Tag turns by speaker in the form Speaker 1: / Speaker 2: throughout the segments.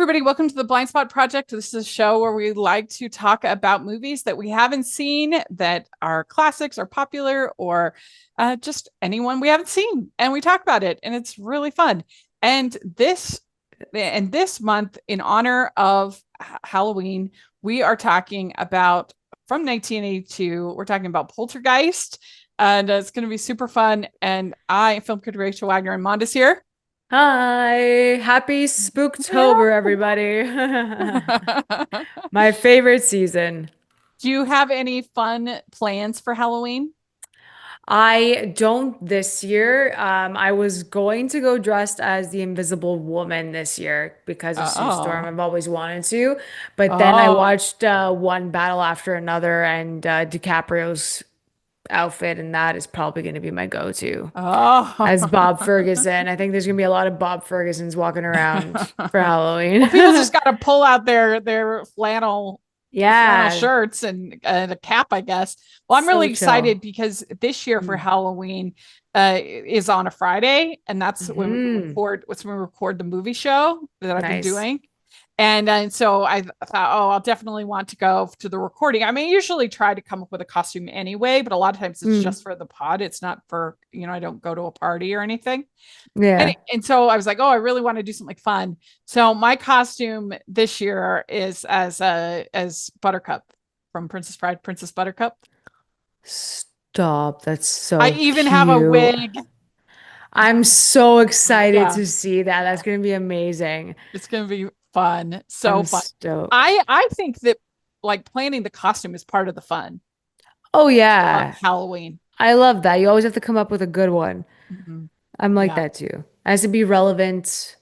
Speaker 1: everybody. Welcome to the Blind Spot Project. This is a show where we like to talk about movies that we haven't seen, that are classics or popular, or just anyone we haven't seen. And we talk about it, and it's really fun. And this month, in honor of Halloween, we are talking about from 1982. We're talking about Poltergeist, and it's going to be super fun. And I, film critic Rachel Wagner, and Manda's here.
Speaker 2: Hi, happy Spooktober, everybody.
Speaker 1: Yeah.
Speaker 2: My favorite season.
Speaker 1: Do you have any fun plans for Halloween?
Speaker 2: I don't this year. I was going to go dressed as the Invisible Woman this year because of Sue Storm.
Speaker 1: Oh,
Speaker 2: I've always wanted to, but then I
Speaker 1: oh,
Speaker 2: watched one battle after another, and DiCaprio's outfit, and that is probably going to be my go-to
Speaker 1: oh.
Speaker 2: as Bob Ferguson. I think there's going to be a lot of Bob Fergusons walking around for
Speaker 1: Well, people
Speaker 2: Halloween.
Speaker 1: just got to pull out their flannel
Speaker 2: Yeah.
Speaker 1: shirts and a cap, I guess. Well, I'm
Speaker 2: So
Speaker 1: really
Speaker 2: chill.
Speaker 1: excited because this year for
Speaker 2: Mm.
Speaker 1: Halloween is on a Friday, and that's when we
Speaker 2: Hmm.
Speaker 1: record. What's when we record the movie show that I've been
Speaker 2: Nice.
Speaker 1: doing. And so I thought, oh, I'll definitely want to go to the recording. I mean, I usually try to come up with a costume anyway, but a lot of times it's
Speaker 2: Mm.
Speaker 1: just for the pod. It's not for, I don't go to a party or anything. And,
Speaker 2: Yeah.
Speaker 1: and so I was like, oh, I really want to do something fun. So my costume this year is as Buttercup from Princess Bride, Princess Buttercup.
Speaker 2: Stop. That's
Speaker 1: I
Speaker 2: so
Speaker 1: even have a
Speaker 2: cute.
Speaker 1: wig.
Speaker 2: I'm so excited
Speaker 1: Yeah,
Speaker 2: to see that. That's going to be amazing.
Speaker 1: it's gonna be fun. So
Speaker 2: I'm
Speaker 1: fun.
Speaker 2: stoked.
Speaker 1: I think that like planning the costume is part of the fun
Speaker 2: Oh,
Speaker 1: of
Speaker 2: yeah.
Speaker 1: Halloween.
Speaker 2: I love that. You always have to come up with a good one.
Speaker 1: Hmm.
Speaker 2: I'm like
Speaker 1: Yeah.
Speaker 2: that too. It has to be relevant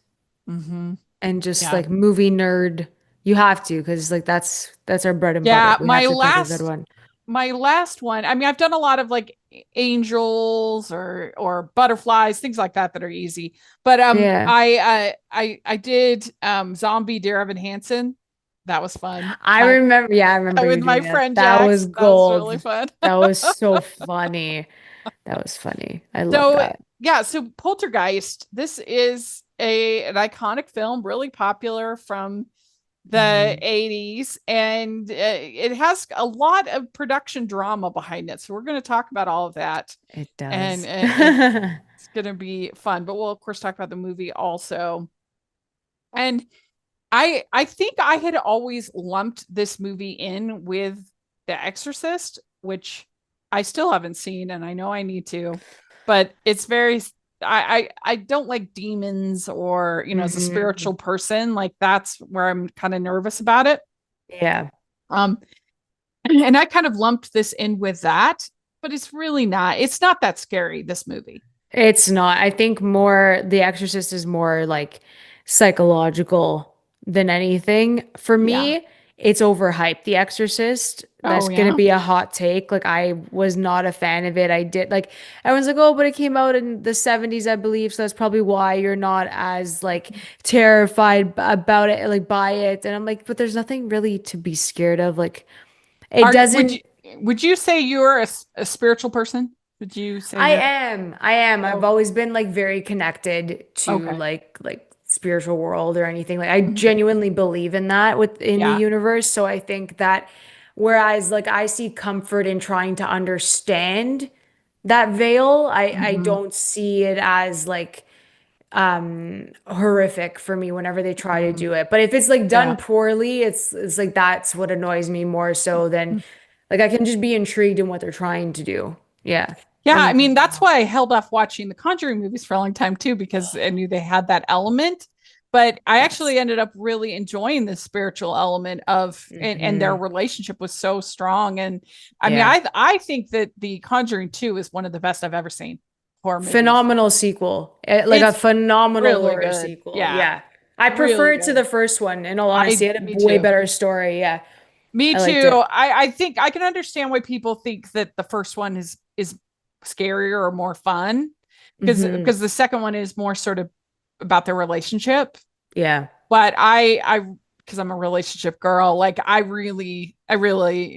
Speaker 1: Hmm.
Speaker 2: and just
Speaker 1: Yeah.
Speaker 2: like movie nerd. You have to because like that's our bread and butter.
Speaker 1: Yeah.
Speaker 2: We have to pick a good one.
Speaker 1: My last one. I mean, I've done a lot of like angels or butterflies, things like that are easy. But
Speaker 2: Yeah.
Speaker 1: I did Zombie Dear Evan Hansen. That was fun.
Speaker 2: I remember, yeah, I remember you
Speaker 1: With my
Speaker 2: doing that.
Speaker 1: friend
Speaker 2: That was
Speaker 1: Jax. That was really
Speaker 2: gold.
Speaker 1: fun.
Speaker 2: That was so funny. That was funny. I love
Speaker 1: So
Speaker 2: that.
Speaker 1: yeah, so Poltergeist. This is an iconic film, really popular from the
Speaker 2: Mhm.
Speaker 1: 80s, and it has a lot of production drama behind it, so we're going to talk about all of that,
Speaker 2: It
Speaker 1: and,
Speaker 2: does.
Speaker 1: and it's going to be fun, but we'll of course talk about the movie also. And I think I had always lumped this movie in with The Exorcist, which I still haven't seen, and I know I need to, but it's very I don't like demons, or as a spiritual
Speaker 2: Hmm.
Speaker 1: person, like that's where I'm kind of nervous about it.
Speaker 2: Yeah.
Speaker 1: Um and I kind of lumped this in with that, but it's not that scary, this movie.
Speaker 2: It's not. I think more The Exorcist is more like psychological than anything. For
Speaker 1: Yeah.
Speaker 2: me, it's overhyped. The Exorcist,
Speaker 1: Oh
Speaker 2: that's gonna
Speaker 1: yeah.
Speaker 2: be a hot take. Like I was not a fan of it. I did like everyone's like, oh, but it came out in the 70s, I believe. So that's probably why you're not as like terrified about it, like by it. And I'm like, but there's nothing really to be scared of. Like it
Speaker 1: Are would
Speaker 2: doesn't.
Speaker 1: you would you say you're a spiritual person? Would you say
Speaker 2: I
Speaker 1: that?
Speaker 2: am. I am. I've
Speaker 1: Oh,
Speaker 2: always been like very connected to
Speaker 1: okay.
Speaker 2: like spiritual world or anything. Like I
Speaker 1: Mhm.
Speaker 2: genuinely believe in that within the
Speaker 1: Yeah.
Speaker 2: universe. So I think that whereas like I see comfort in trying to understand that veil, I
Speaker 1: Hmm.
Speaker 2: don't see it as like horrific for me whenever they try to
Speaker 1: Hmm.
Speaker 2: do it. But if it's like
Speaker 1: Yeah.
Speaker 2: done poorly, it's like that's what annoys me more so than like I can just be intrigued in what they're trying to do. Yeah.
Speaker 1: Yeah, I
Speaker 2: And
Speaker 1: mean, that's why I held off watching the Conjuring movies for a long time too, because I knew they had that element. But I
Speaker 2: yes.
Speaker 1: actually ended up really enjoying the spiritual element of, and their
Speaker 2: Hmm.
Speaker 1: relationship was so strong. And I mean,
Speaker 2: Yeah.
Speaker 1: I think that the Conjuring 2 is one of the best I've ever seen horror movies.
Speaker 2: Phenomenal sequel. Like a
Speaker 1: It's
Speaker 2: phenomenal
Speaker 1: really
Speaker 2: horror
Speaker 1: good.
Speaker 2: sequel.
Speaker 1: Yeah,
Speaker 2: Yeah. I prefer
Speaker 1: really
Speaker 2: it to the
Speaker 1: good.
Speaker 2: first one, in all honesty. It had
Speaker 1: Me
Speaker 2: a way
Speaker 1: too.
Speaker 2: better story. Yeah.
Speaker 1: Me
Speaker 2: I liked
Speaker 1: too.
Speaker 2: it.
Speaker 1: I think I can understand why people think that the first one is scarier or more fun,
Speaker 2: Hmm.
Speaker 1: because the second one is more sort of about their relationship.
Speaker 2: Yeah.
Speaker 1: But I because I'm a relationship girl, like I really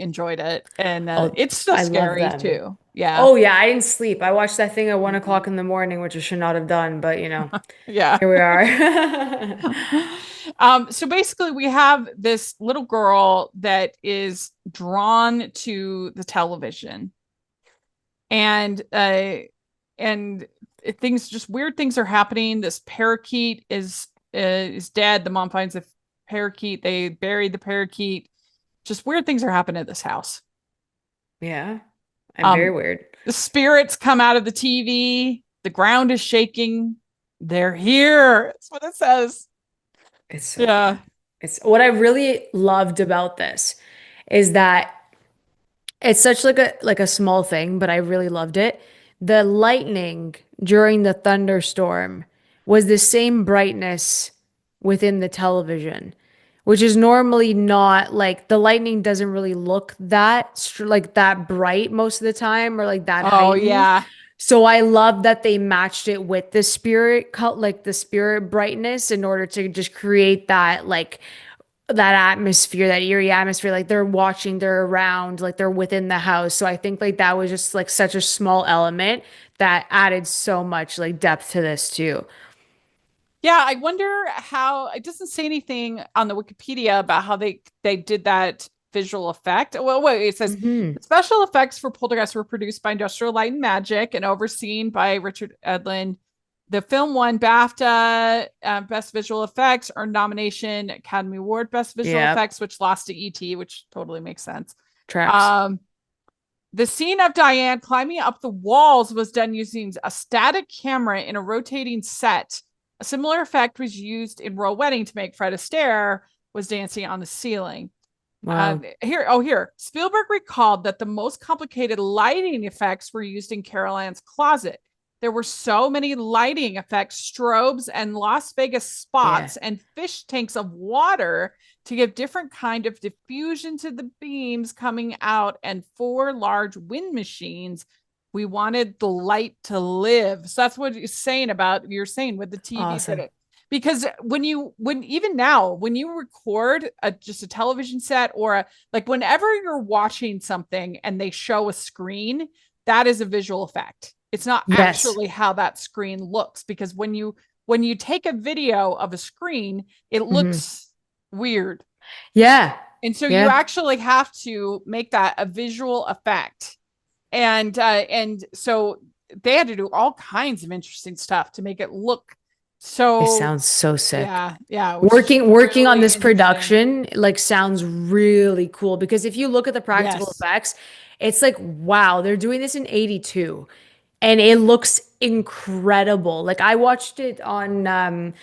Speaker 1: enjoyed it. And
Speaker 2: Oh,
Speaker 1: it's still
Speaker 2: I love
Speaker 1: scary
Speaker 2: them.
Speaker 1: too. Yeah.
Speaker 2: Oh yeah, I didn't sleep. I watched that thing at 1 o'clock
Speaker 1: Mhm.
Speaker 2: in the morning, which I should not have done, but
Speaker 1: Yeah.
Speaker 2: here we are.
Speaker 1: So basically we have this little girl that is drawn to the television, and things, just weird things are happening. This parakeet is dead. The mom finds the parakeet. They buried the parakeet. Just weird things are happening at this house.
Speaker 2: Yeah, I'm very
Speaker 1: Um,
Speaker 2: weird.
Speaker 1: the spirits come out of the TV. The ground is shaking. They're here. That's what it says.
Speaker 2: It's so
Speaker 1: Yeah.
Speaker 2: good. It's what I really loved about this is that it's such like a small thing, but I really loved it. The lightning during the thunderstorm was the same brightness within the television, which is normally not like the lightning doesn't really look like that bright most of the time or like that
Speaker 1: Oh
Speaker 2: heightened.
Speaker 1: yeah.
Speaker 2: So I love that they matched it with the spirit cut like the spirit brightness in order to just create that atmosphere, that eerie atmosphere, like they're watching, they're around, like they're within the house. So I think like that was just like such a small element that added so much like depth to this too.
Speaker 1: Yeah, I wonder how it doesn't say anything on the Wikipedia about how they did that visual effect. Well, wait, it says
Speaker 2: Hmm.
Speaker 1: the special effects for Poltergeist were produced by Industrial Light and Magic and overseen by Richard Edlund. The film won BAFTA Best Visual Effects, earned nomination Academy Award Best Visual
Speaker 2: Yep.
Speaker 1: Effects, which lost to ET, which totally makes sense.
Speaker 2: Tracks.
Speaker 1: Um, the scene of Diane climbing up the walls was done using a static camera in a rotating set. A similar effect was used in Royal Wedding to make Fred Astaire was dancing on the ceiling.
Speaker 2: Wow.
Speaker 1: Here. Spielberg recalled that the most complicated lighting effects were used in Carol Ann's closet. There were so many lighting effects, strobes, and Las Vegas
Speaker 2: Yeah.
Speaker 1: spots, and fish tanks of water to give different kind of diffusion to the beams coming out, and 4 large wind machines. We wanted the light to live. So that's what you're saying with the TV that
Speaker 2: Awesome.
Speaker 1: it, because when even now when you record just a television set or like whenever you're watching something and they show a screen, that is a visual effect. It's not
Speaker 2: Yes.
Speaker 1: actually how that screen looks, because when you take a video of a screen, it
Speaker 2: Hmm.
Speaker 1: looks weird.
Speaker 2: Yeah.
Speaker 1: And so you
Speaker 2: Yeah.
Speaker 1: actually have to make that a visual effect. And so they had to do all kinds of interesting stuff to make it look
Speaker 2: It
Speaker 1: so.
Speaker 2: sounds so sick.
Speaker 1: Yeah, which is
Speaker 2: Working on
Speaker 1: really
Speaker 2: this
Speaker 1: interesting.
Speaker 2: production like sounds really cool because if you look at the practical
Speaker 1: Yes.
Speaker 2: effects, it's like wow, they're doing this in 82 and it looks incredible. Like I watched it on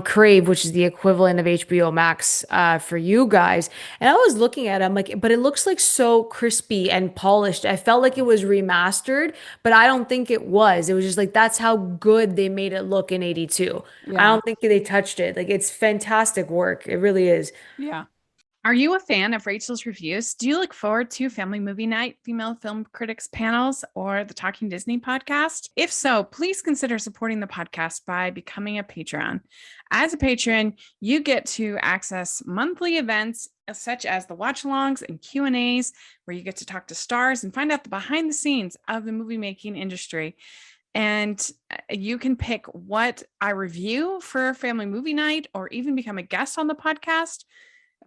Speaker 2: Crave, which is the equivalent of HBO Max for you guys, and I was looking at it, I'm like, but it looks like so crispy and polished. I felt like it was remastered, but I don't think it was. It was just like that's how good they made it look in 82. I
Speaker 1: Yeah.
Speaker 2: don't think they touched it. Like it's fantastic work. It really is.
Speaker 1: Yeah.
Speaker 3: Are you a fan of Rachel's reviews? Do you look forward to Family Movie Night, Female Film Critics panels, or the Talking Disney podcast? If so, please consider supporting the podcast by becoming a Patreon. As a patron, you get to access monthly events such as the watch-alongs and Q&As, where you get to talk to stars and find out the behind the scenes of the movie making industry. And you can pick what I review for Family Movie Night or even become a guest on the podcast.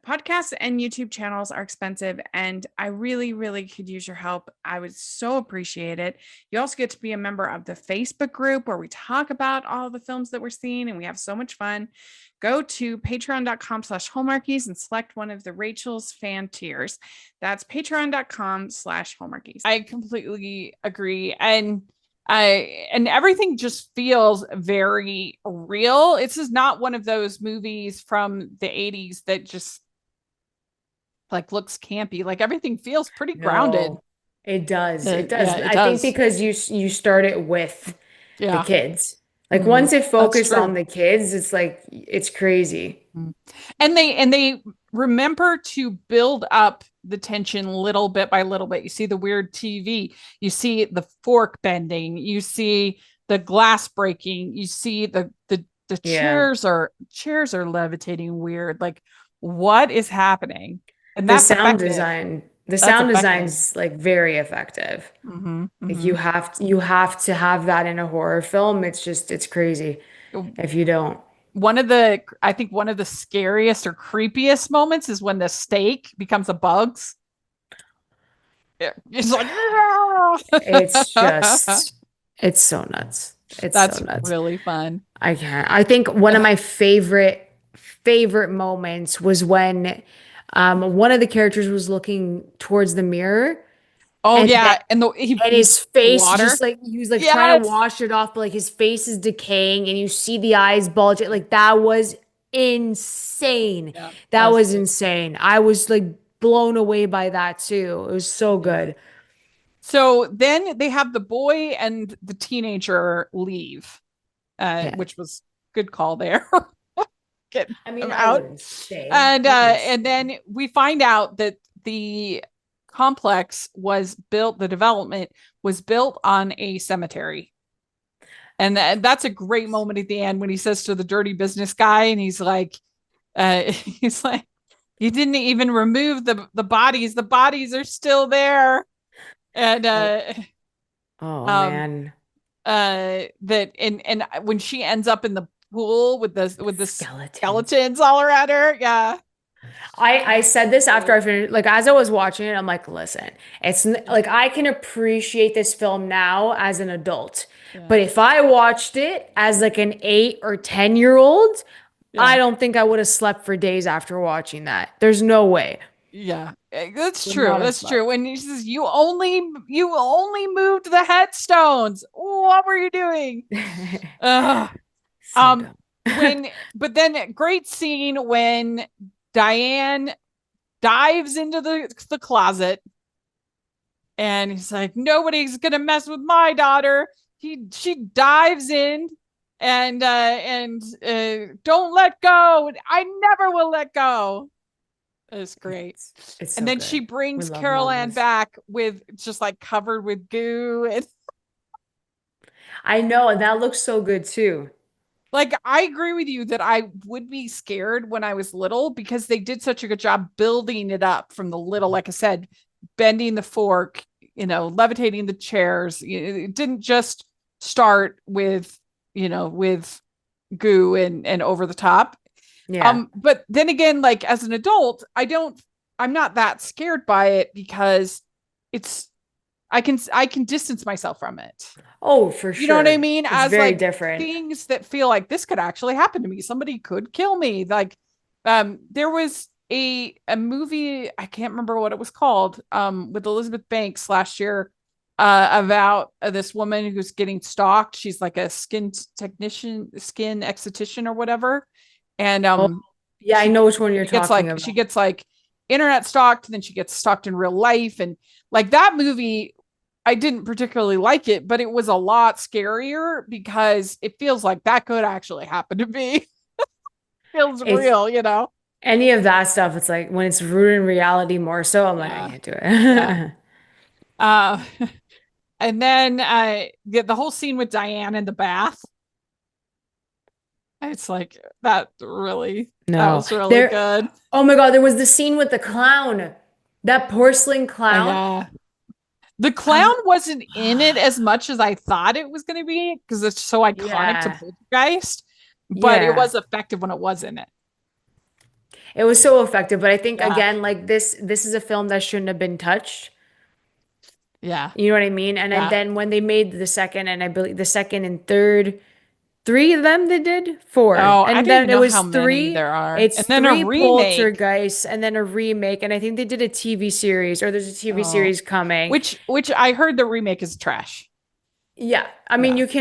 Speaker 3: Podcasts and YouTube channels are expensive, and I really, really could use your help. I would so appreciate it. You also get to be a member of the Facebook group where we talk about all the films that we're seeing, and we have so much fun. Go to patreon.com/hallmarkies and select one of the Rachel's fan tiers. That's patreon.com/hallmarkies.
Speaker 1: I completely agree. And everything just feels very real. This is not one of those movies from the 80s that just like looks campy. Like everything feels pretty grounded.
Speaker 2: No, it does. It
Speaker 1: Yeah,
Speaker 2: does.
Speaker 1: it
Speaker 2: I think
Speaker 1: does.
Speaker 2: because you start it with the
Speaker 1: Yeah.
Speaker 2: kids. Like
Speaker 1: Mhm.
Speaker 2: once it
Speaker 1: That's
Speaker 2: focused
Speaker 1: true.
Speaker 2: on the kids, it's like it's crazy.
Speaker 1: Mhm. And they remember to build up the tension little bit by little bit. You see the weird TV, you see the fork bending, you see the glass breaking, you see the
Speaker 2: Yeah.
Speaker 1: chairs are levitating weird. Like what is happening? And
Speaker 2: The
Speaker 1: that's
Speaker 2: sound
Speaker 1: effective.
Speaker 2: design, the
Speaker 1: That's
Speaker 2: sound
Speaker 1: effective.
Speaker 2: design's like very effective.
Speaker 1: Mm-hmm,
Speaker 2: Like
Speaker 1: mm-hmm.
Speaker 2: you have to have that in a horror film. It's crazy if you don't.
Speaker 1: I think one of the scariest or creepiest moments is when the steak becomes a bug's. It's like,
Speaker 2: It's just, it's so nuts. It's so
Speaker 1: that's
Speaker 2: nuts.
Speaker 1: really fun.
Speaker 2: I can't. I think one of my favorite moments was when one of the characters was looking towards the mirror
Speaker 1: Oh
Speaker 2: and then
Speaker 1: yeah, and
Speaker 2: and
Speaker 1: he
Speaker 2: his face
Speaker 1: water.
Speaker 2: just like he was like trying to
Speaker 1: Yes.
Speaker 2: wash it off, but like his face is decaying and you see the eyes bulging. Like that was insane.
Speaker 1: Yeah, that
Speaker 2: That
Speaker 1: was
Speaker 2: was
Speaker 1: good.
Speaker 2: insane. I was like blown away by that too. It was so
Speaker 1: Yeah.
Speaker 2: good.
Speaker 1: So then they have the boy and the teenager leave,
Speaker 2: Yeah.
Speaker 1: which was good call there. Get
Speaker 2: I mean,
Speaker 1: them
Speaker 2: I
Speaker 1: out.
Speaker 2: wouldn't stay. I wouldn't
Speaker 1: And
Speaker 2: stay.
Speaker 1: then we find out that the complex was built, the development was built on a cemetery. And that's a great moment at the end when he says to the dirty business guy, and he's like, you didn't even remove the bodies. The bodies are still there. And
Speaker 2: Oh, oh
Speaker 1: um
Speaker 2: man.
Speaker 1: that and when she ends up in the pool with the
Speaker 2: Skeletons.
Speaker 1: skeletons all around her, yeah.
Speaker 2: I said this after I finished, like as I was watching it, I'm like, listen, like I can appreciate this film now as an adult,
Speaker 1: Yeah.
Speaker 2: but if I watched it as like an 8 or 10-year-old, I
Speaker 1: Yeah.
Speaker 2: don't think I would have slept for days after watching that. There's no way.
Speaker 1: Yeah. That's
Speaker 2: Would
Speaker 1: true.
Speaker 2: not have
Speaker 1: That's true.
Speaker 2: slept.
Speaker 1: When he says you only moved the headstones. What were you doing? Ugh.
Speaker 2: So
Speaker 1: Um
Speaker 2: dumb.
Speaker 1: but then great scene when Diane dives into the closet and he's like, nobody's gonna mess with my daughter. She dives in and don't let go. I never will let go. It's great.
Speaker 2: It's
Speaker 1: And
Speaker 2: so
Speaker 1: then she
Speaker 2: good. We
Speaker 1: brings
Speaker 2: love
Speaker 1: Carol Ann
Speaker 2: mangas.
Speaker 1: back with just like covered with goo. And
Speaker 2: I know, and that looks so good too.
Speaker 1: like, I agree with you that I would be scared when I was little because they did such a good job building it up from the little, like I said, bending the fork, levitating the chairs. It didn't just start with goo and over the top.
Speaker 2: Yeah.
Speaker 1: But then again, like as an adult, I'm not that scared by it because it's I can distance myself from it.
Speaker 2: Oh, for
Speaker 1: You know what I
Speaker 2: sure.
Speaker 1: mean?
Speaker 2: It's
Speaker 1: As
Speaker 2: very
Speaker 1: like
Speaker 2: different.
Speaker 1: things that feel like this could actually happen to me. Somebody could kill me. Like, there was a movie, I can't remember what it was called, with Elizabeth Banks last year, about this woman who's getting stalked. She's like a skin technician, skin esthetician or whatever. And
Speaker 2: Oh, yeah, I
Speaker 1: she
Speaker 2: know which one you're
Speaker 1: she gets
Speaker 2: talking
Speaker 1: like she
Speaker 2: about.
Speaker 1: gets like internet stalked, then she gets stalked in real life. And like that movie, I didn't particularly like it, but it was a lot scarier because it feels like that could actually happen to me. Feels
Speaker 2: It's
Speaker 1: real.
Speaker 2: any of that stuff. It's like when it's rooted in reality more so, I'm like, I
Speaker 1: Yeah.
Speaker 2: can't do
Speaker 1: Yeah.
Speaker 2: it.
Speaker 1: Uh and then the whole scene with Diane in the bath. It's like that
Speaker 2: No.
Speaker 1: was really
Speaker 2: There,
Speaker 1: good.
Speaker 2: oh my God, there was the scene with the clown, that porcelain clown.
Speaker 1: Yeah. The clown
Speaker 2: I'm,
Speaker 1: wasn't in it as much as I thought it was going to be because it's so iconic to
Speaker 2: yeah,
Speaker 1: Poltergeist, but it
Speaker 2: yeah.
Speaker 1: was effective when it was in it.
Speaker 2: It was so effective, but I think
Speaker 1: Yeah.
Speaker 2: again, like this is a film that shouldn't have been touched.
Speaker 1: Yeah.
Speaker 2: You know what I mean? And
Speaker 1: Yeah.
Speaker 2: then when they made the second and I believe the second and third, three of them they did four.
Speaker 1: Oh, I
Speaker 2: And
Speaker 1: don't even
Speaker 2: then it
Speaker 1: know how
Speaker 2: was
Speaker 1: many
Speaker 2: three.
Speaker 1: there are.
Speaker 2: It's
Speaker 1: And then a
Speaker 2: three
Speaker 1: remake.
Speaker 2: Poltergeists and then a remake. And I think they did a TV series or there's a TV
Speaker 1: Oh,
Speaker 2: series coming.
Speaker 1: which I heard the remake is trash.
Speaker 2: Yeah. I mean,
Speaker 1: Yeah.
Speaker 2: you
Speaker 1: So,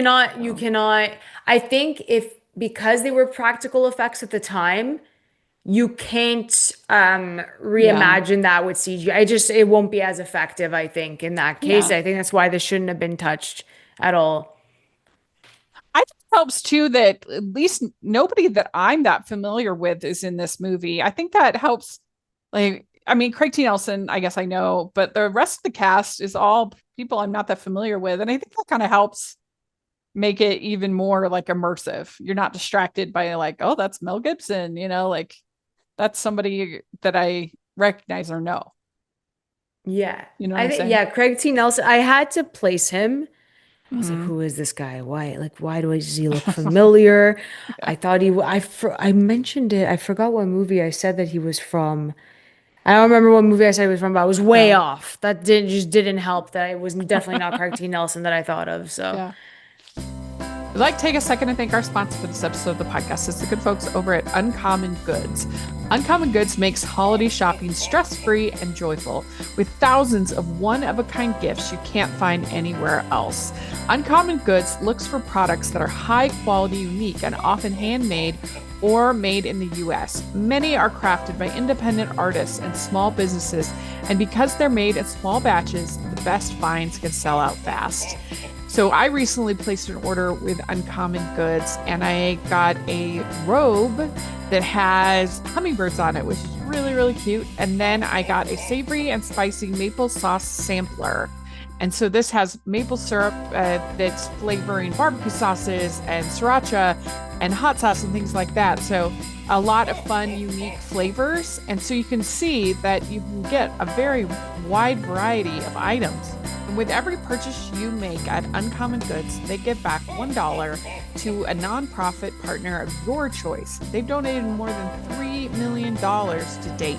Speaker 2: cannot, I think if because they were practical effects at the time, you can't
Speaker 1: yeah.
Speaker 2: reimagine that with CGI. It won't be as effective, I think, in that case.
Speaker 1: Yeah.
Speaker 2: I think that's why this shouldn't have been touched at all.
Speaker 1: I think it helps too that at least nobody that I'm that familiar with is in this movie. I think that helps. Like, I mean, Craig T. Nelson, I guess I know, but the rest of the cast is all people I'm not that familiar with. And I think that kind of helps make it even more like immersive. You're not distracted by like, oh, that's Mel Gibson, like That's somebody that I recognize or know.
Speaker 2: Yeah.
Speaker 1: You know what
Speaker 2: I
Speaker 1: I'm
Speaker 2: think,
Speaker 1: saying?
Speaker 2: yeah, Craig T. Nelson. I had to place him. I was like,
Speaker 1: Mhm.
Speaker 2: who is this guy? Why does he look familiar?
Speaker 1: Yeah.
Speaker 2: I thought I mentioned it. I forgot what movie I said that he was from. I don't remember what movie I said he was from, but I was way
Speaker 1: Yeah.
Speaker 2: off. That didn't help. That it was definitely not Craig T. Nelson that I thought of. So
Speaker 1: Yeah. I'd like to take a second to thank our sponsor for this episode of the podcast. It's the good folks over at Uncommon Goods. Uncommon Goods makes holiday shopping stress-free and joyful with thousands of one-of-a-kind gifts you can't find anywhere else. Uncommon Goods looks for products that are high quality, unique, and often handmade or made in the US. Many are crafted by independent artists and small businesses, and because they're made in small batches, the best finds can sell out fast. So I recently placed an order with Uncommon Goods and I got a robe that has hummingbirds on it, which is really, really cute. And then I got a savory and spicy maple sauce sampler. And so this has maple syrup that's flavoring barbecue sauces and sriracha and hot sauce and things like that. So a lot of fun, unique flavors. And so you can see that you can get a very wide variety of items. And with every purchase you make at Uncommon Goods, they give back $1 to a nonprofit partner of your choice. They've donated more than $3 million to date.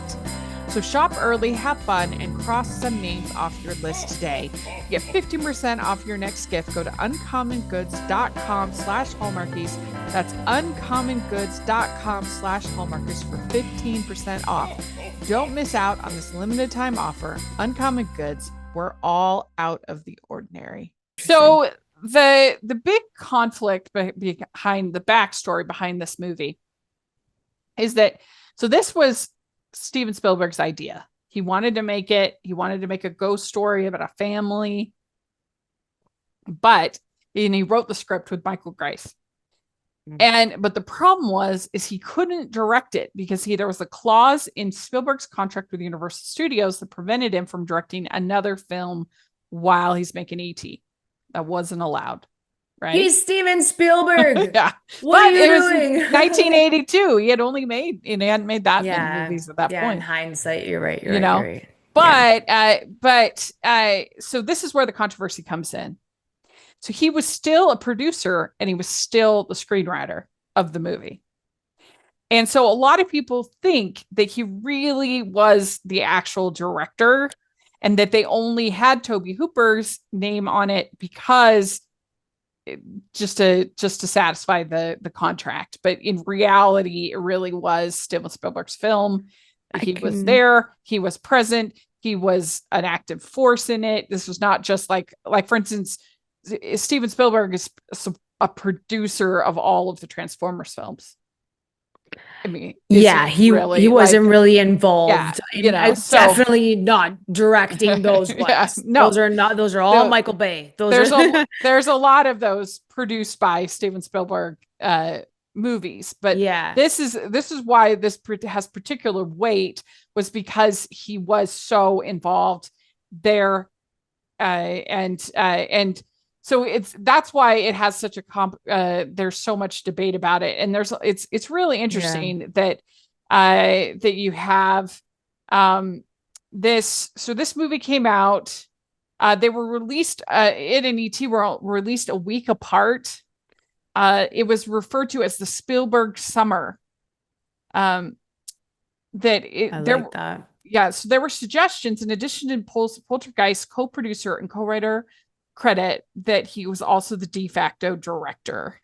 Speaker 1: So shop early, have fun, and cross some names off your list today. Get 15% off your next gift. Go to uncommongoods.com/hallmarkies. That's uncommongoods.com/hallmarkies for 15% off. Don't miss out on this limited time offer. Uncommon Goods, we're all out of the ordinary. So the big conflict behind the backstory behind this movie is that this was Steven Spielberg's idea. He wanted to make it. He wanted to make a ghost story about a family, and he wrote the script with Michael Grice. But the problem is he couldn't direct it because there was a clause in Spielberg's contract with Universal Studios that prevented him from directing another film while he's making E.T. That wasn't allowed. Right?
Speaker 2: He's Steven Spielberg.
Speaker 1: Yeah.
Speaker 2: What are you doing?
Speaker 1: 1982. He hadn't made that many movies at that point.
Speaker 2: In hindsight, you're right.
Speaker 1: You're
Speaker 2: right.
Speaker 1: So this is where the controversy comes in. So he was still a producer and he was still the screenwriter of the movie. And so a lot of people think that he really was the actual director and that they only had Tobe Hooper's name on it because just to satisfy the contract. But in reality, it really was Steven Spielberg's film. He was there. He was present. He was an active force in it. This was not just like for instance, Steven Spielberg is a producer of all of the Transformers films. I mean,
Speaker 2: he wasn't really involved.
Speaker 1: Yeah,
Speaker 2: definitely not directing those ones.
Speaker 1: Yeah, no,
Speaker 2: those are all Michael Bay.
Speaker 1: There's a lot of those produced by Steven Spielberg movies, but this is why this has particular weight was because he was so involved there, and so that's why it has such a there's so much debate about it, and it's really interesting that you have this. So this movie came out. They were released. It and E.T. were released a week apart. It was referred to as the Spielberg summer. Yeah. So there were suggestions in addition to Poltergeist co-producer and co-writer credit that he was also the de facto director.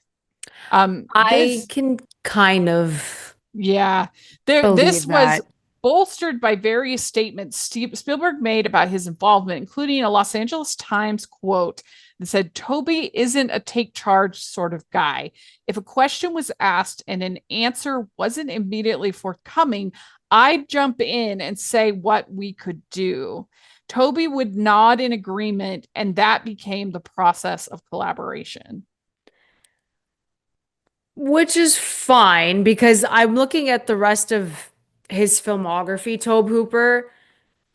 Speaker 2: I can kind of
Speaker 1: this was bolstered by various statements Spielberg made about his involvement, including a Los Angeles Times quote that said, "Toby isn't a take charge sort of guy. If a question was asked and an answer wasn't immediately forthcoming, I'd jump in and say what we could do. Toby would nod in agreement, and that became the process of collaboration."
Speaker 2: Which is fine because I'm looking at the rest of his filmography, Tobe Hooper.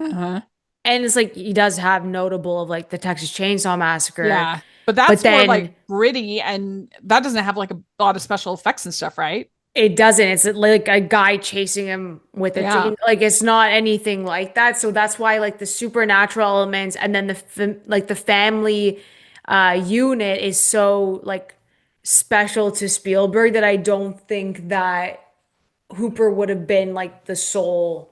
Speaker 1: Uh-huh.
Speaker 2: And it's like he does have notable of like the Texas Chainsaw Massacre.
Speaker 1: Yeah. But that's more like gritty, and that doesn't have like a lot of special effects and stuff, right?
Speaker 2: It doesn't. It's like a guy chasing him with a
Speaker 1: Yeah.
Speaker 2: chain. Like it's not anything like that. So that's why like the supernatural elements and then like the family unit is so like special to Spielberg that I don't think that Hooper would have been like the sole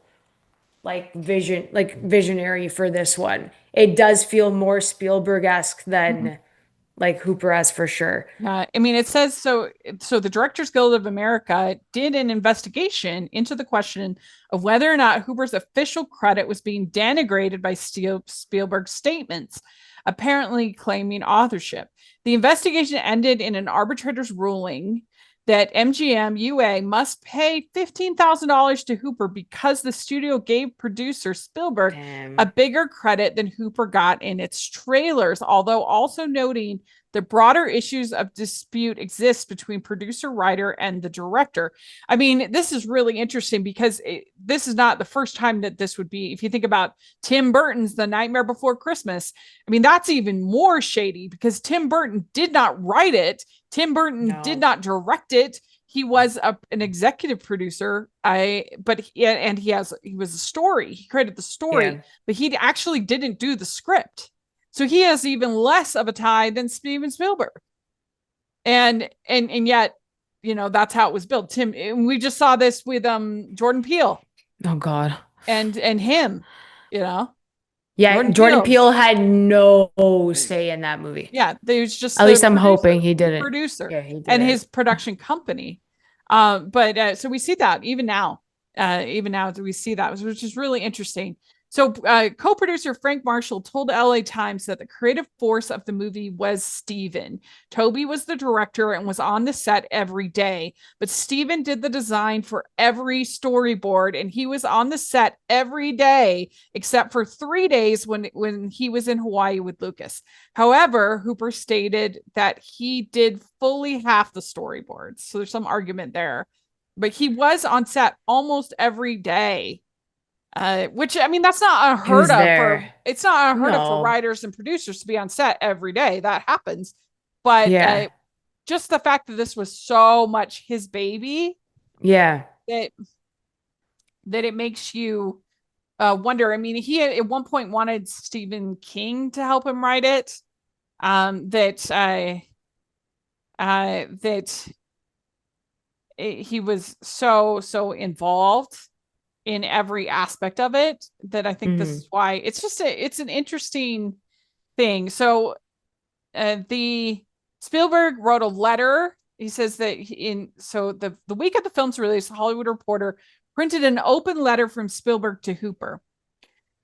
Speaker 2: like visionary for this one. It does feel more Spielberg-esque
Speaker 1: Mhm.
Speaker 2: than like Hooper-esque for sure.
Speaker 1: Yeah, I mean, it says so. So the Directors Guild of America did an investigation into the question of whether or not Hooper's official credit was being denigrated by Spielberg's statements, apparently claiming authorship. The investigation ended in an arbitrator's ruling that MGM UA must pay $15,000 to Hooper because the studio gave producer Spielberg a
Speaker 2: Damn.
Speaker 1: bigger credit than Hooper got in its trailers, although also noting the broader issues of dispute exist between producer, writer, and the director. I mean, this is really interesting because this is not the first time that this would be. If you think about Tim Burton's The Nightmare Before Christmas, I mean, that's even more shady because Tim Burton did not write it. Tim Burton did
Speaker 2: No.
Speaker 1: not direct it. He was an executive producer. He was a story. He created the story,
Speaker 2: Yeah.
Speaker 1: but he actually didn't do the script. So he has even less of a tie than Steven Spielberg. And yet, that's how it was built. Tim, and we just saw this with Jordan Peele
Speaker 2: Oh God.
Speaker 1: and him, you know.
Speaker 2: Yeah,
Speaker 1: Jordan
Speaker 2: Jordan
Speaker 1: Peele.
Speaker 2: Peele had no say in that movie.
Speaker 1: Yeah, there's just
Speaker 2: At
Speaker 1: the
Speaker 2: least I'm hoping
Speaker 1: producer,
Speaker 2: he
Speaker 1: the
Speaker 2: didn't.
Speaker 1: producer,
Speaker 2: Yeah, he
Speaker 1: and
Speaker 2: didn't.
Speaker 1: his production company. But so we see that even now we see that, which is really interesting. So co-producer Frank Marshall told LA Times that the creative force of the movie was Steven. Toby was the director and was on the set every day, but Steven did the design for every storyboard, and he was on the set every day except for 3 days when he was in Hawaii with Lucas. However, Hooper stated that he did fully half the storyboards. So there's some argument there. But he was on set almost every day. Which I mean, that's not
Speaker 2: He
Speaker 1: unheard
Speaker 2: was
Speaker 1: of
Speaker 2: there.
Speaker 1: it's not unheard of for
Speaker 2: No.
Speaker 1: writers and producers to be on set every day. That happens. But
Speaker 2: Yeah.
Speaker 1: just the fact that this was so much his baby
Speaker 2: Yeah.
Speaker 1: that it makes you wonder. I mean, he at one point wanted Stephen King to help him write it. That he was so involved in every aspect of it that I think this
Speaker 2: Hmm.
Speaker 1: is why it's an interesting thing. So the Spielberg wrote a letter. He says that the week of the film's release, the Hollywood Reporter printed an open letter from Spielberg to Hooper.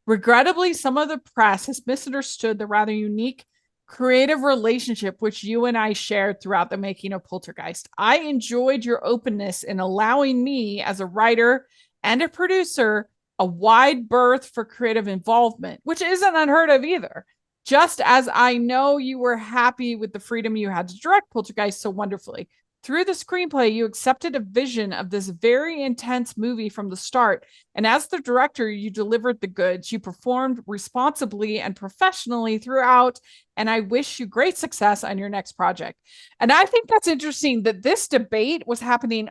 Speaker 1: Regrettably, some of the press has misunderstood the rather unique creative relationship which you and I shared throughout the making of Poltergeist. I enjoyed your openness in allowing me, as a writer and a producer, a wide berth for creative involvement, which isn't unheard of either. Just as I know you were happy with the freedom you had to direct Poltergeist so wonderfully. Through the screenplay, you accepted a vision of this very intense movie from the start. And as the director, you delivered the goods. You performed responsibly and professionally throughout. And I wish you great success on your next project. And I think that's interesting that this debate was happening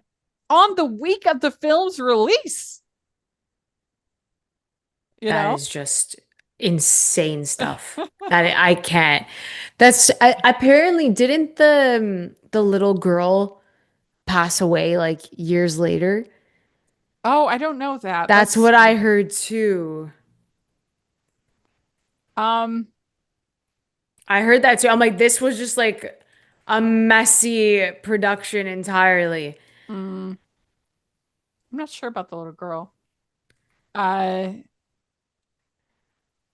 Speaker 1: on the week of the film's release. You
Speaker 2: That
Speaker 1: know?
Speaker 2: is just insane stuff. That I can't. Apparently didn't the little girl pass away like years later?
Speaker 1: Oh, I don't know that.
Speaker 2: That's
Speaker 1: Let's
Speaker 2: what I
Speaker 1: see.
Speaker 2: heard too.
Speaker 1: Um,
Speaker 2: I heard that too. I'm like, this was just like a messy production entirely.
Speaker 1: I'm not sure about the little girl. Uh,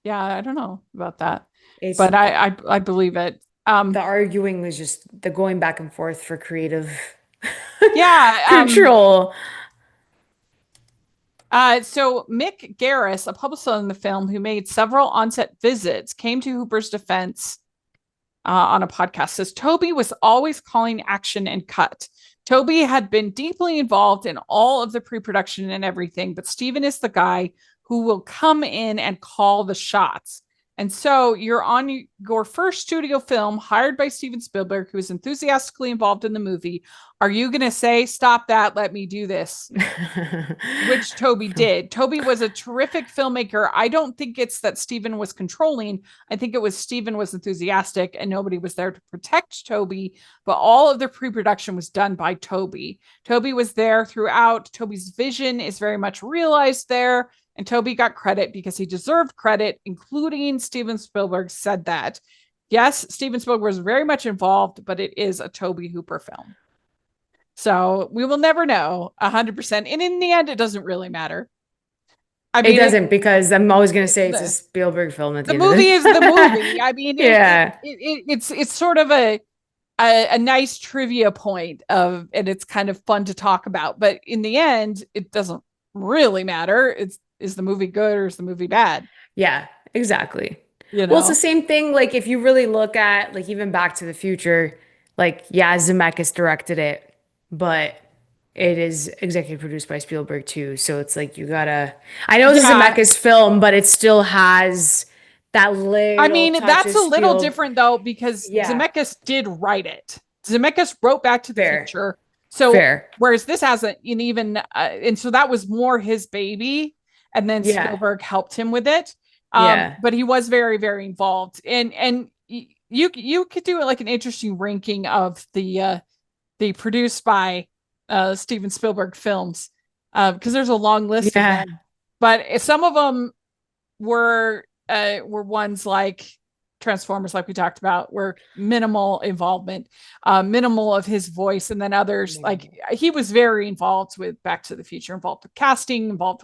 Speaker 1: yeah, I don't know about that,
Speaker 2: It's
Speaker 1: but I believe it.
Speaker 2: the arguing was just the going back and forth for creative
Speaker 1: Yeah.
Speaker 2: control.
Speaker 1: So Mick Garris, a publicist on the film who made several on-set visits, came to Hooper's defense on a podcast. Says Toby was always calling action and cut. Toby had been deeply involved in all of the pre-production and everything, but Steven is the guy who will come in and call the shots. And so you're on your first studio film hired by Steven Spielberg, who is enthusiastically involved in the movie. Are you going to say, stop that, let me do this? Which Toby did. Toby was a terrific filmmaker. I don't think it's that Steven was controlling. I think it was Steven was enthusiastic and nobody was there to protect Toby, but all of the pre-production was done by Toby. Toby was there throughout. Toby's vision is very much realized there, and Toby got credit because he deserved credit, including Steven Spielberg said that. Yes, Steven Spielberg was very much involved, but it is a Toby Hooper film. So we will never know 100%. And in the end, it doesn't really matter. I mean,
Speaker 2: it doesn't, because I'm always going to say it's a Spielberg film at the end
Speaker 1: movie
Speaker 2: of
Speaker 1: is the movie. I mean,
Speaker 2: yeah,
Speaker 1: it's sort of a nice trivia point and it's kind of fun to talk about. But in the end, it doesn't really matter. Is the movie good or is the movie bad?
Speaker 2: yeah, exactly.
Speaker 1: You know?
Speaker 2: Well, it's the same thing. Like if you really look at like even Back to the Future, like yeah, Zemeckis directed it, but it is executive produced by Spielberg too. So it's like you gotta. I know it's a Zemeckis film, but it still has that little.
Speaker 1: I mean, that's a little
Speaker 2: Spiel...
Speaker 1: different though because Zemeckis did write it. Zemeckis wrote Back to the Future. So whereas this hasn't, and even and so that was more his baby, and then Spielberg helped him with it. But he was very, very involved, and you could do like an interesting ranking of the produced by Steven Spielberg films because there's a long list of them, but some of them were ones like Transformers, like we talked about, were minimal involvement, minimal of his voice, and then others like he was very involved with Back to the Future, involved with casting, involved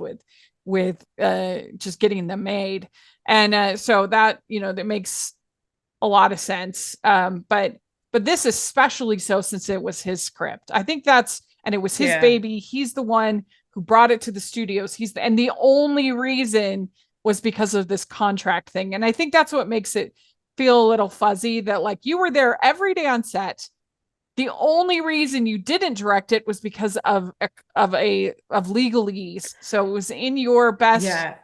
Speaker 1: with just getting them made, and so that that makes a lot of sense. But this especially so since it was his script. I think and it was his baby. He's the one who brought it to the studios. And the only reason was because of this contract thing. And I think that's what makes it feel a little fuzzy that like you were there every day on set. The only reason you didn't direct it was because of legalese. So it was in your best. Yeah.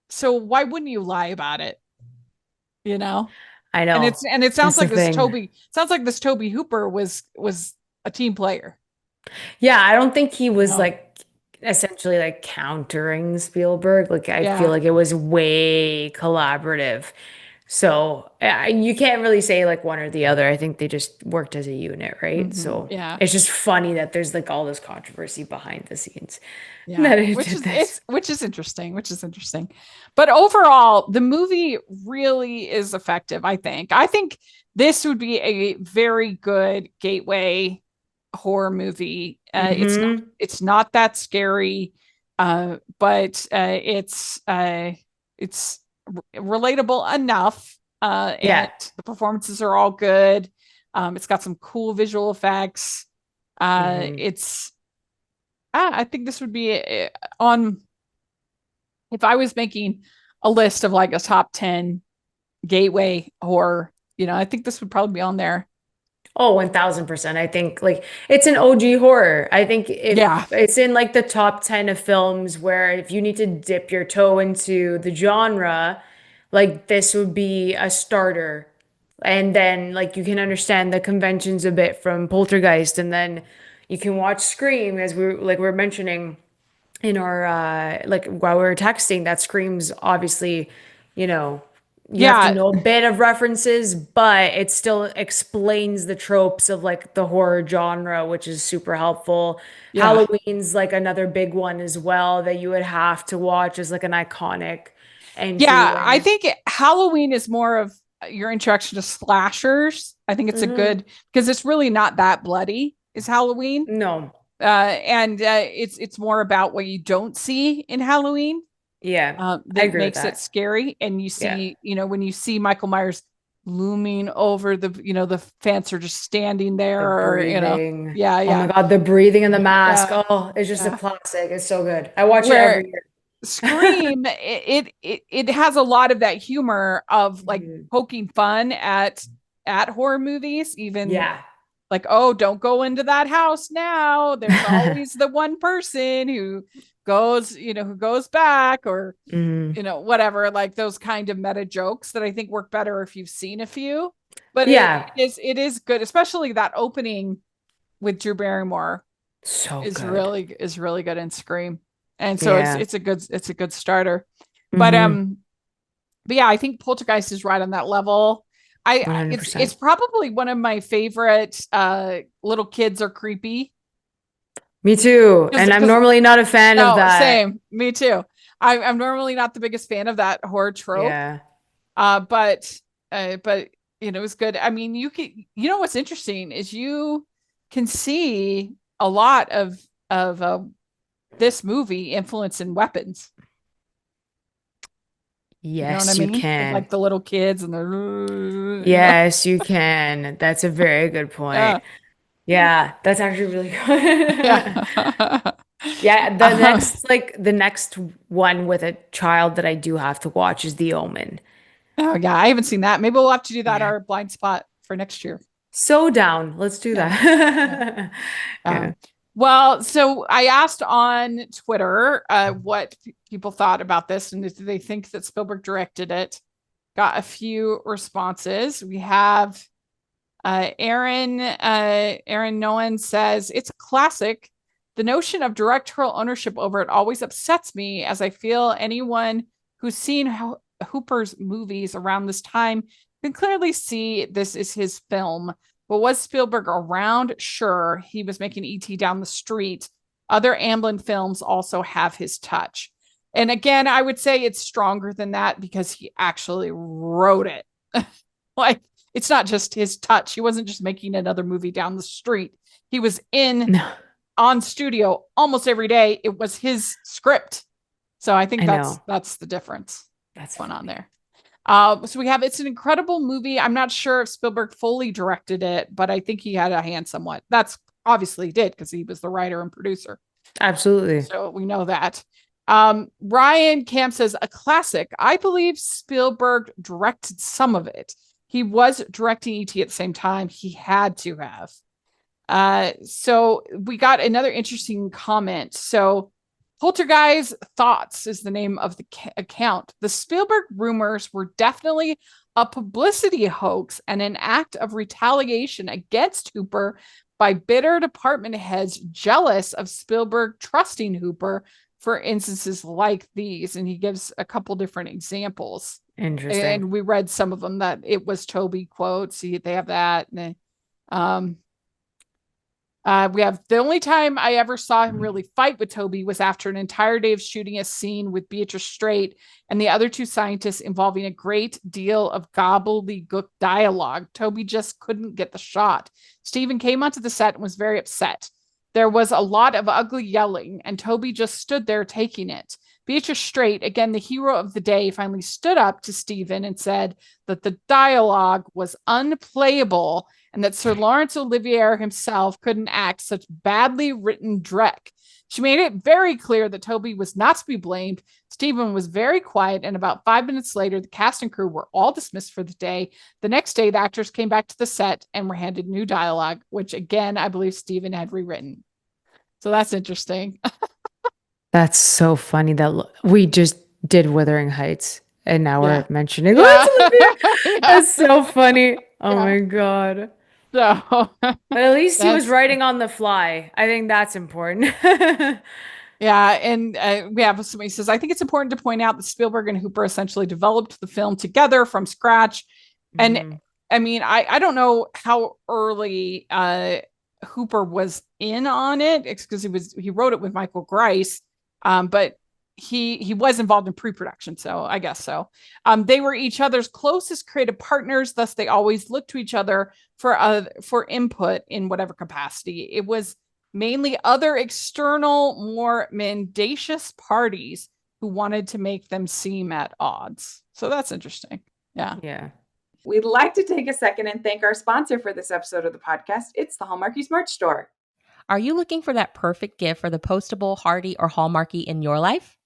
Speaker 1: So why wouldn't you lie about it? I know. And it sounds like this Toby Hooper was a team player.
Speaker 2: Yeah, I don't think he was like essentially like countering Spielberg. Like I feel like it was way collaborative. So you can't really say like one or the other. I think they just worked as a unit, right? So it's just funny that there's like all this controversy behind the scenes.
Speaker 1: Yeah, which is interesting. But overall, the movie really is effective, I think. I think this would be a very good gateway horror movie. It's not that scary, but it's relatable enough. And the performances are all good. It's got some cool visual effects. I think this would be on, if I was making a list of like a top 10 gateway horror, I think this would probably be on there.
Speaker 2: Oh, 1000%. I think like it's an OG horror. I think it's in like the top 10 of films where if you need to dip your toe into the genre, like this would be a starter. And then like you can understand the conventions a bit from Poltergeist, and then you can watch Scream as we're mentioning in our like while we were texting, that Scream's obviously, you have to know a bit of references, but it still explains the tropes of like the horror genre, which is super helpful. Halloween's like another big one as well that you would have to watch as like an iconic entry.
Speaker 1: I think Halloween is more of your introduction to slashers. I think it's a good, because it's really not that bloody, is Halloween.
Speaker 2: No.
Speaker 1: And it's more about what you don't see in Halloween.
Speaker 2: Yeah,
Speaker 1: that makes it scary. And you see, when you see Michael Myers looming over the fence or just standing there, or
Speaker 2: oh my God, the breathing and the mask. It's just a classic. It's so good. I watch it every year.
Speaker 1: Scream, it has a lot of that humor of like poking fun at horror movies, even like, oh, don't go into that house now. There's always the one person who goes, who goes back, or, whatever, like those kind of meta jokes that I think work better if you've seen a few. But
Speaker 2: Yeah.
Speaker 1: it is good, especially that opening with Drew Barrymore
Speaker 2: So
Speaker 1: is
Speaker 2: good.
Speaker 1: really good in Scream. And so
Speaker 2: Yeah.
Speaker 1: it's a good starter.
Speaker 2: Mhm.
Speaker 1: But yeah, I think Poltergeist is right on that level. It's
Speaker 2: 100%.
Speaker 1: probably one of my favorite little kids are creepy.
Speaker 2: Me too. And I'm normally not a fan of
Speaker 1: No,
Speaker 2: that.
Speaker 1: same. Me too. I'm normally not the biggest fan of that horror trope.
Speaker 2: Yeah.
Speaker 1: But it's good. I mean, what's interesting is you can see a lot of this movie influence in weapons. You know what I
Speaker 2: Yes, you
Speaker 1: mean?
Speaker 2: can.
Speaker 1: Like the little kids and the
Speaker 2: Yes, you can. That's a very good point.
Speaker 1: Yeah.
Speaker 2: Yeah, that's actually really good.
Speaker 1: Yeah.
Speaker 2: Yeah, the next one with a child that I do have to watch is The Omen.
Speaker 1: Oh yeah, I haven't seen that. Maybe we'll have to do that
Speaker 2: Yeah.
Speaker 1: our blind spot for next year.
Speaker 2: So down. Let's do
Speaker 1: Yeah.
Speaker 2: that. Yeah.
Speaker 1: Well, so I asked on Twitter what people thought about this and if they think that Spielberg directed it. Got a few responses. We have Aaron Nolan says it's a classic. The notion of directorial ownership over it always upsets me, as I feel anyone who's seen Hooper's movies around this time can clearly see this is his film. But was Spielberg around? Sure, he was making E.T. down the street. Other Amblin films also have his touch. And again, I would say it's stronger than that because he actually wrote it. Like, it's not just his touch. He wasn't just making another movie down the street. He was on studio almost every day. It was his script. So I think that's the difference that's going on there. So it's an incredible movie. I'm not sure if Spielberg fully directed it, but I think he had a hand somewhat. That's obviously he did because he was the writer and producer.
Speaker 2: Absolutely.
Speaker 1: So we know that. Ryan Camp says a classic. I believe Spielberg directed some of it. He was directing E.T. at the same time. He had to have. So we got another interesting comment. So Poltergeist Thoughts is the name of the account. The Spielberg rumors were definitely a publicity hoax and an act of retaliation against Hooper by bitter department heads jealous of Spielberg trusting Hooper for instances like these. And he gives a couple different examples.
Speaker 2: Interesting.
Speaker 1: And we read some of them that it was Toby quotes. See, they have that. And we have the only time I ever saw him really fight with Toby was after an entire day of shooting a scene with Beatrice Straight and the other two scientists involving a great deal of gobbledygook dialogue. Toby just couldn't get the shot. Stephen came onto the set and was very upset. There was a lot of ugly yelling, and Toby just stood there taking it. Beatrice Straight, again the hero of the day, finally stood up to Stephen and said that the dialogue was unplayable and that Sir Laurence Olivier himself couldn't act such badly written dreck. She made it very clear that Toby was not to be blamed. Stephen was very quiet, and about 5 minutes later, the cast and crew were all dismissed for the day. The next day, the actors came back to the set and were handed new dialogue, which again, I believe Stephen had rewritten. So that's interesting.
Speaker 2: That's so funny that we just did Wuthering Heights and now we're mentioning That's so funny. Oh my God.
Speaker 1: So,
Speaker 2: but at least he was writing on the fly. I think that's important.
Speaker 1: Yeah, and we have somebody says, I think it's important to point out that Spielberg and Hooper essentially developed the film together from scratch. And I mean, I don't know how early Hooper was in on it because he wrote it with Michael Grice, but he was involved in pre-production, so I guess so. They were each other's closest creative partners, thus they always looked to each other for input in whatever capacity. It was mainly other external, more mendacious parties who wanted to make them seem at odds. So that's interesting. Yeah.
Speaker 4: We'd like to take a second and thank our sponsor for this episode of the podcast. It's the Hallmarkies merch store.
Speaker 5: Are you looking for that perfect gift for the postable, hardy, or Hallmarky in your life?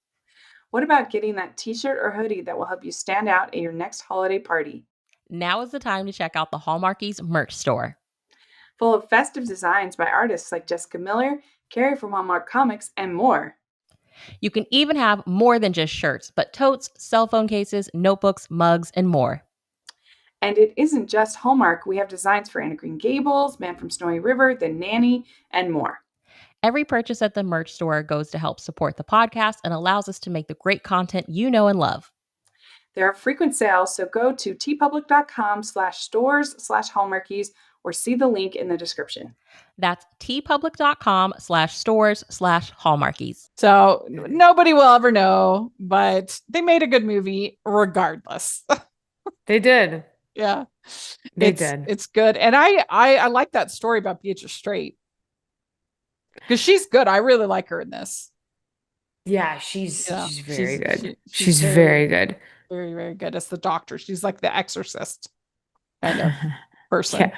Speaker 4: What about getting that t-shirt or hoodie that will help you stand out at your next holiday party?
Speaker 5: Now is the time to check out the Hallmarkies merch store.
Speaker 4: full of festive designs by artists like Jessica Miller, Carrie from Hallmark Comics, and more.
Speaker 5: You can even have more than just shirts, but totes, cell phone cases, notebooks, mugs, and more.
Speaker 4: And it isn't just Hallmark. We have designs for Anna Green Gables, Man from Snowy River, The Nanny, and more.
Speaker 5: Every purchase at the merch store goes to help support the podcast and allows us to make the great content you know and love.
Speaker 4: There are frequent sales, so go to tpublic.com/stores/hallmarkies or see the link in the description.
Speaker 5: That's tpublic.com/stores/hallmarkies.
Speaker 1: So nobody will ever know, but they made a good movie regardless.
Speaker 2: They did.
Speaker 1: Yeah.
Speaker 2: They did.
Speaker 1: It's good. And I like that story about Beatrice Straight. Because she's good. I really like her in this.
Speaker 2: Yeah, she's very good.
Speaker 1: She's
Speaker 2: very good.
Speaker 1: Very, very good as the doctor. She's like the exorcist kind of person.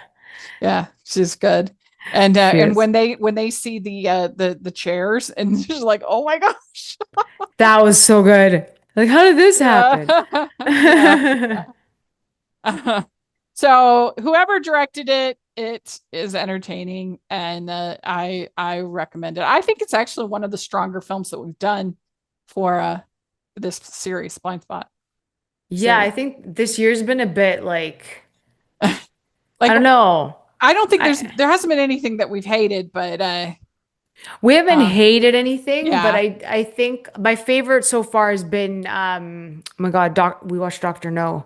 Speaker 1: Yeah, she's good. And when they see the chairs and she's like, oh my gosh.
Speaker 2: That was so good. Like, how did this happen?
Speaker 1: So whoever directed it is entertaining, and I recommend it. I think it's actually one of the stronger films that we've done for this series, Blind Spot.
Speaker 2: Yeah,
Speaker 1: So,
Speaker 2: I think this year's been a bit like
Speaker 1: I
Speaker 2: don't know.
Speaker 1: I don't think there hasn't been anything that we've hated, but
Speaker 2: we haven't hated anything,
Speaker 1: yeah.
Speaker 2: but I think my favorite so far has been oh my God, we watched Dr. No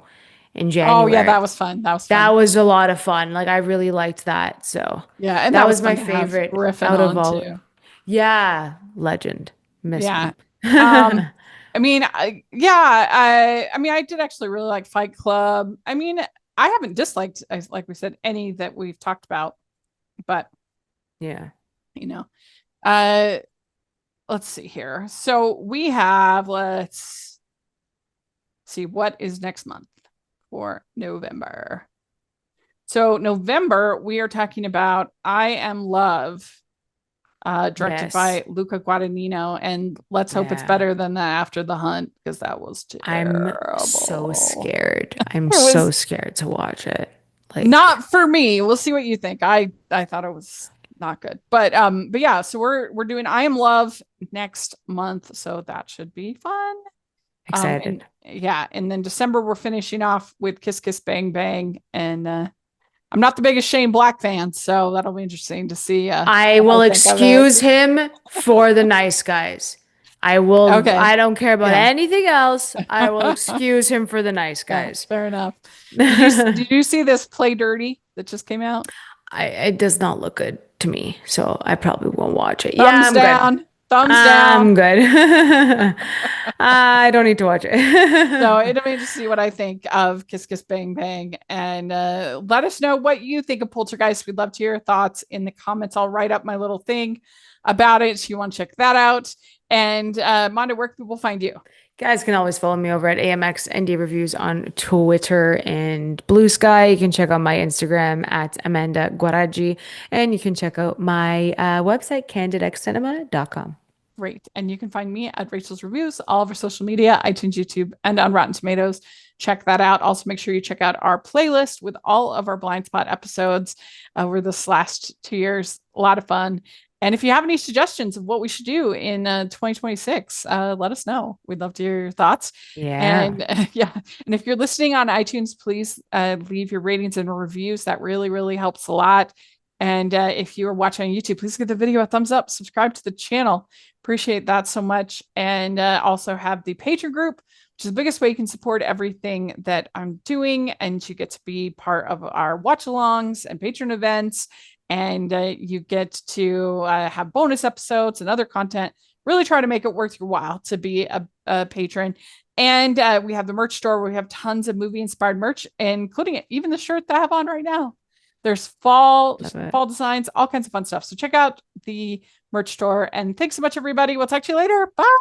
Speaker 2: in January.
Speaker 1: Oh yeah, that was fun.
Speaker 2: That was a lot of fun. Like, I really liked that. So
Speaker 1: yeah, and
Speaker 2: that was my favorite
Speaker 1: out of all. Too.
Speaker 2: Yeah, legend. Miss him.
Speaker 1: I mean, I did actually really like Fight Club. I mean, I haven't disliked, like we said, any that we've talked about, but
Speaker 2: yeah,
Speaker 1: let's see here. So we have, let's see what is next month for November. So November, we are talking about I Am Love, directed by Luca Guadagnino, and let's hope it's better than the After the Hunt, because that was terrible.
Speaker 2: I'm so scared. I'm so scared to watch it. Like,
Speaker 1: not for me. We'll see what you think. I thought it was not good, but yeah. So we're doing I Am Love next month, so that should be fun.
Speaker 2: Excited.
Speaker 1: And then December we're finishing off with Kiss Kiss Bang Bang, and I'm not the biggest Shane Black fan, so that'll be interesting to see.
Speaker 2: I will excuse him for The Nice Guys. I will. Okay. I don't care about anything else. I will excuse him for The Nice Guys.
Speaker 1: Yeah, fair enough. Did you see this Play Dirty that just came out?
Speaker 2: It does not look good to me, so I probably won't watch it.
Speaker 1: Thumbs down. Good. Thumbs down.
Speaker 2: I'm good. I don't need to watch it.
Speaker 1: So it'll be to see what I think of Kiss Kiss Bang Bang, and let us know what you think of Poltergeist. We'd love to hear your thoughts in the comments. I'll write up my little thing about it, so you want to check that out. And Manda, where can people find you?
Speaker 2: Guys can always follow me over at AMX ND Reviews on Twitter and Blue Sky. You can check out my Instagram at Amanda Guaraggi, and you can check out my website, candidxcinema.com.
Speaker 1: Great. And you can find me at Rachel's Reviews, all of our social media, iTunes, YouTube, and on Rotten Tomatoes. Check that out. Also, make sure you check out our playlist with all of our Blind Spot episodes over this last 2 years. A lot of fun. And if you have any suggestions of what we should do in 2026, let us know. We'd love to hear your thoughts.
Speaker 2: Yeah.
Speaker 1: And And if you're listening on iTunes, please leave your ratings and reviews. That really, really helps a lot. And if you are watching on YouTube, please give the video a thumbs up, subscribe to the channel. Appreciate that so much. And also have the Patreon group, which is the biggest way you can support everything that I'm doing. And you get to be part of our watch-alongs and Patreon events. And you get to have bonus episodes and other content. Really try to make it worth your while to be a patron. And we have the merch store where we have tons of movie-inspired merch, including even the shirt that I have on right now. There's fall designs, all kinds of fun stuff. So check out the merch store. And thanks so much, everybody. We'll talk to you later. Bye.